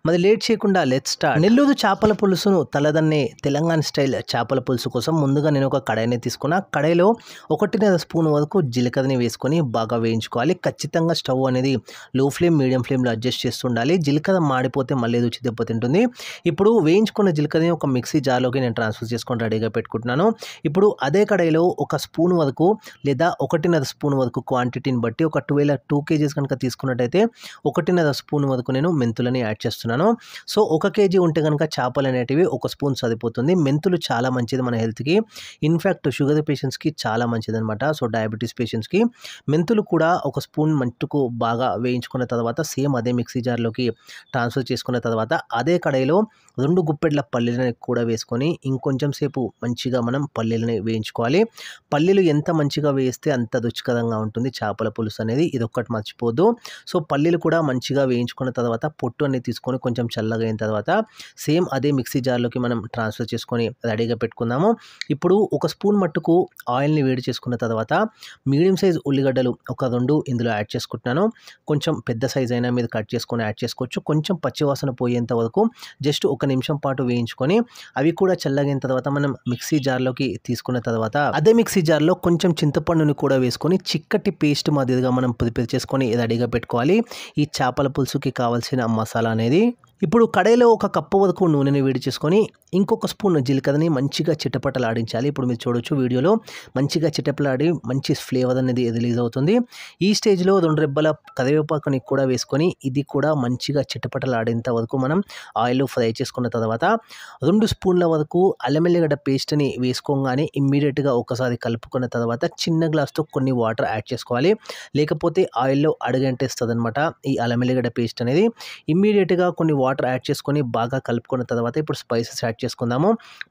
మరి లేట్ చేయకుండా let's start. Nellore చేపల పులుసును తలదన్నే తెలంగాణ స్టైల్ చేపల పులుసు కోసం ముందుగా నేను ఒక కడాయిని తీసుకున్నా. కడాయిలో 1.5 స్పూన్ వరకు జీలకర్రని వేసుకొని బాగా వేయించుకోవాలి. ఖచ్చితంగా స్టవ్ అనేది లో ఫ్లేమ్ మీడియం ఫ్లేమ్లో అడ్జస్ట్ చేస్తుండాలి. జీలకర్ర మాడిపోతే మళ్ళీ రుచి దెబ్బతింటుంది. ఇప్పుడు వేయించుకున్న జీలకర్రని ఒక మిక్సీ జార్లోకి నేను ట్రాన్స్ఫర్ చేసుకొని రెడీగా పెట్టుకుంటున్నాను. ఇప్పుడు అదే కడాయిలో ఒక స్పూన్ వరకు లేదా 1.5 స్పూన్ వరకు క్వాంటిటీని బట్టి ఒక 2 kgs కనుక తీసుకున్నట్టయితే 1.5 స్పూన్ వరకు నేను మెంతులని యాడ్ చేస్తున్నాను. సో 1 kg ఉంటే కనుక చేపలు అనేటివి 1 స్పూన్ సరిపోతుంది. మెంతులు చాలా మంచిది మన హెల్త్కి. ఇన్ఫ్యాక్ట్ షుగర్ పేషెంట్స్కి చాలా మంచిది అనమాట. సో డయాబెటీస్ పేషెంట్స్కి మెంతులు కూడా 1 స్పూన్ మట్టుకు బాగా వేయించుకున్న తర్వాత సేమ్ అదే మిక్సీ జార్లోకి ట్రాన్స్ఫర్ చేసుకున్న తర్వాత అదే కడాయిలో 2 గుప్పెడ్ల పల్లీలని కూడా వేసుకొని ఇంకొంచెం సేపు మంచిగా మనం పల్లీలని వేయించుకోవాలి. పల్లీలు ఎంత మంచిగా వేస్తే అంత రుచికరంగా ఉంటుంది చేపల పులుసు అనేది. ఇది ఒక్కటి మర్చిపోద్దు. సో పల్లీలు కూడా మంచిగా వేయించుకున్న తర్వాత పొట్టు అనేది తీసుకొని కొంచెం చల్లగా అయిన తర్వాత సేమ్ అదే మిక్సీ జార్లోకి మనం ట్రాన్స్ఫర్ చేసుకొని రెడీగా పెట్టుకుందాము. ఇప్పుడు 1 స్పూన్ మట్టుకు ఆయిల్ని వేడి చేసుకున్న తర్వాత మీడియం సైజ్ ఉల్లిగడ్డలు ఒక 2 ఇందులో యాడ్ చేసుకుంటున్నాను. కొంచెం పెద్ద సైజ్ అయినా మీరు కట్ చేసుకొని యాడ్ చేసుకోవచ్చు. కొంచెం పచ్చివాసన పోయేంత వరకు జస్ట్ 1 నిమిషం పాటు వేయించుకొని అవి కూడా చల్లగైన తర్వాత మనం మిక్సీ జార్లోకి తీసుకున్న తర్వాత అదే మిక్సీ జార్లో కొంచెం చింతపండుని కూడా వేసుకొని చిక్కటి పేస్ట్ మాదిరిగా మనం ప్రిపేర్ చేసుకొని రెడీగా పెట్టుకోవాలి. ఈ చేపల పులుసుకి కావాల్సిన మసాలా అనేది ఇప్పుడు కడాయిలో 1 కప్పు వరకు నూనెని వేడి చేసుకొని ఇంకొక స్పూన్ జీలకర్రని మంచిగా చిటపటలాడించాలి. ఇప్పుడు మీరు చూడొచ్చు వీడియోలో మంచిగా చిటపలాడి మంచి ఫ్లేవర్ అనేది రిలీజ్ అవుతుంది. ఈ స్టేజ్లో 2 రెబ్బల కరివేపాకుని కూడా వేసుకొని ఇది కూడా మంచిగా చిటపటలాడేంత వరకు మనం ఆయిల్లో ఫ్రై చేసుకున్న తర్వాత 2 స్పూన్ల వరకు అల్లం ఎల్లిగడ్డ పేస్ట్ని వేసుకోగానే ఇమ్మీడియట్గా ఒకసారి కలుపుకున్న తర్వాత చిన్న గ్లాస్తో కొన్ని వాటర్ యాడ్ చేసుకోవాలి. లేకపోతే ఆయిల్లో అడుగంటేస్తుంది అనమాట ఈ అల్లం ఎల్లిగడ్డ పేస్ట్ అనేది. ఇమ్మీడియట్గా కొన్ని వాటర్ యాడ్ చేసుకొని బాగా కలుపుకున్న తర్వాత ఇప్పుడు స్పైసెస్ యాడ్ చేసుకుందాము.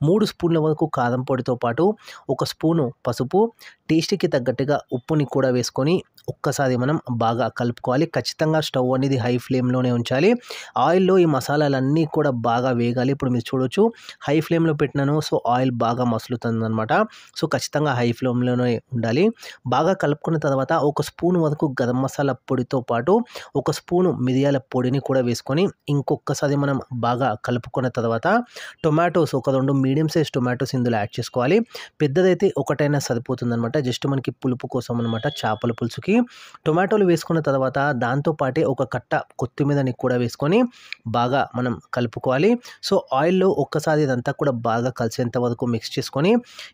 3 స్పూన్ల వరకు కారం పొడితో పాటు 1 స్పూను పసుపు, టేస్ట్కి తగ్గట్టుగా ఉప్పుని కూడా వేసుకొని ఒక్కసారి మనం బాగా కలుపుకోవాలి. ఖచ్చితంగా స్టవ్ అనేది హై ఫ్లేమ్లోనే ఉంచాలి. ఆయిల్లో ఈ మసాలాలన్నీ కూడా బాగా వేగాలి. ఇప్పుడు మీరు చూడొచ్చు హై ఫ్లేమ్లో పెట్టినాను. సో ఆయిల్ బాగా మసులుతుంది అనమాట. సో ఖచ్చితంగా హై ఫ్లేమ్లోనే ఉండాలి. బాగా కలుపుకున్న తర్వాత 1 స్పూన్ వరకు గరం మసాలా పొడితో పాటు 1 స్పూను మిరియాల పొడిని కూడా వేసుకొని ఇంకొకసారి మనం బాగా కలుపుకున్న తర్వాత టొమాటోస్ ఒక 2 మీడియం సైజ్ టొమాటోస్ ఇందులో యాడ్ చేసుకోవాలి. పెద్దదైతే ఒకటైనా సరిపోతుంది అనమాట. జస్ట్ మనకి పులుపు కోసం అనమాట చేపల పులుసుకి. టొమాటోలు వేసుకున్న తర్వాత దాంతోపాటే 1 కట్ట కొత్తిమీరని కూడా వేసుకొని బాగా మనం కలుపుకోవాలి. సో ఆయిల్లో ఒక్కసారి ఇదంతా కూడా బాగా కలిసేంత వరకు మిక్స్ చేసుకొని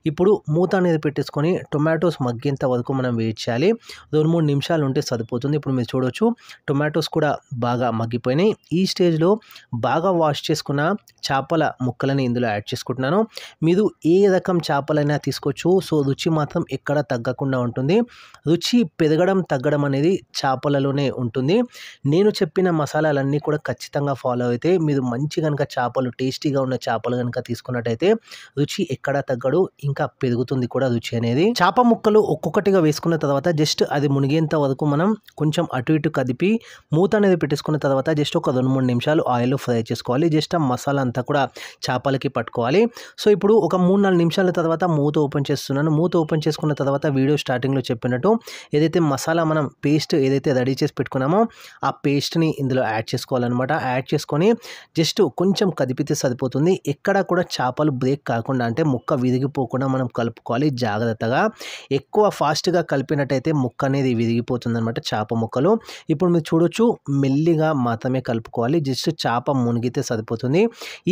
ఇప్పుడు మూత అనేది పెట్టేసుకొని టొమాటోస్ మగ్గేంత వరకు మనం వెయిట్ చేయాలి. 2-3 నిమిషాలు ఉంటే సరిపోతుంది. ఇప్పుడు మీరు చూడొచ్చు టొమాటోస్ కూడా బాగా మగ్గిపోయినాయి. ఈ స్టేజ్లో బాగా వాష్ చేసుకున్న చేపల ముక్కలని ఇందులో యాడ్ చేసుకుంటున్నాను. మీరు ఏ రకం చేపలైనా తీసుకోవచ్చు. సో రుచి మాత్రం ఎక్కడ తగ్గకుండా ఉంటుంది. రుచి పెరగడం తగ్గడం అనేది చేపలలోనే ఉంటుంది. నేను చెప్పిన మసాలాలన్నీ కూడా ఖచ్చితంగా ఫాలో అయితే మీరు మంచి కనుక చేపలు టేస్టీగా ఉన్న చేపలు కనుక తీసుకున్నట్టయితే రుచి ఎక్కడ తగ్గడు, ఇంకా పెరుగుతుంది కూడా రుచి అనేది. చేప ముక్కలు ఒక్కొక్కటిగా వేసుకున్న తర్వాత జస్ట్ అది మునిగేంత వరకు మనం కొంచెం అటు ఇటు కదిపి మూత అనేది పెట్టేసుకున్న తర్వాత జస్ట్ ఒక 2-3 నిమిషాలు ఆయిల్లో ఫ్రై చేసుకోవాలి. జస్ట్ ఆ మసాలా అంతా కూడా చేపలకి పట్టుకోవాలి. సో ఇప్పుడు ఒక 3-4 నిమిషాల తర్వాత మూత ఓపెన్ చేస్తున్నాను. మూత ఓపెన్ చేసుకున్న తర్వాత వీడియో స్టార్టింగ్లో చెప్పినట్టు ఏదైతే మసాలా మనం పేస్ట్ ఏదైతే రెడీ చేసి పెట్టుకున్నామో ఆ పేస్ట్ని ఇందులో యాడ్ చేసుకోవాలన్నమాట. యాడ్ చేసుకొని జస్ట్ కొంచెం కదిపితే సరిపోతుంది. ఎక్కడ కూడా చేపలు బ్రేక్ కాకుండా అంటే ముక్క విరిగిపోకుండా మనం కలుపుకోవాలి జాగ్రత్తగా. ఎక్కువ ఫాస్ట్గా కలిపినట్టయితే ముక్క అనేది విరిగిపోతుంది అనమాట చేప ముక్కలు. ఇప్పుడు మీరు చూడొచ్చు మెల్లిగా మాత్రమే కలుపుకోవాలి. జస్ట్ చేప మునిగితే సరిపోతుంది.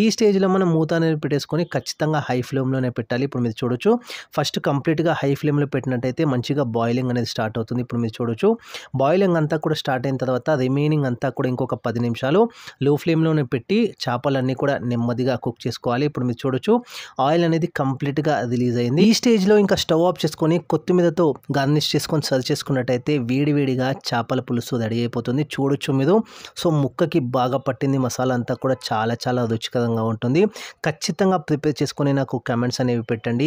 ఈ స్టేజ్లో మనం మూత అనేది పెట్టేసుకొని ఖచ్చితంగా హై ఫ్లేమ్లోనే పెట్టాలి. ఇప్పుడు మీరు చూడొచ్చు ఫస్ట్ కంప్లీట్గా హై ఫ్లేమ్లో పెట్టినట్టయితే మంచిగా బాయిలింగ్ అనేది స్టార్ట్ అవుతుంది. ఇప్పుడు మీరు చూడొచ్చు బాయిలింగ్ అంతా కూడా స్టార్ట్ అయిన తర్వాత రిమైనింగ్ అంతా కూడా ఇంకొక 10 నిమిషాలు లో ఫ్లేమ్లోనే పెట్టి చేపలన్నీ కూడా నెమ్మదిగా కుక్ చేసుకోవాలి. ఇప్పుడు మీరు చూడొచ్చు ఆయిల్ అనేది కంప్లీట్గా రిలీజ్ అయింది. ఈ స్టేజ్లో ఇంకా స్టవ్ ఆఫ్ చేసుకొని కొత్తిమీరతో గార్నిష్ చేసుకొని సర్వ్ చేసుకున్నట్టయితే వేడివేడిగా చేపల పులుసు రెడీ అయిపోతుంది. చూడొచ్చు మీరు. సో ముక్కకి బాగా పట్టింది మసాలా అంతా కూడా చాలా చాలా రుచికరంగా ఉంటుంది. ఖచ్చితంగా ప్రిపేర్ చేసుకొని నాకు కామెంట్స్ అనేవి పెట్టండి.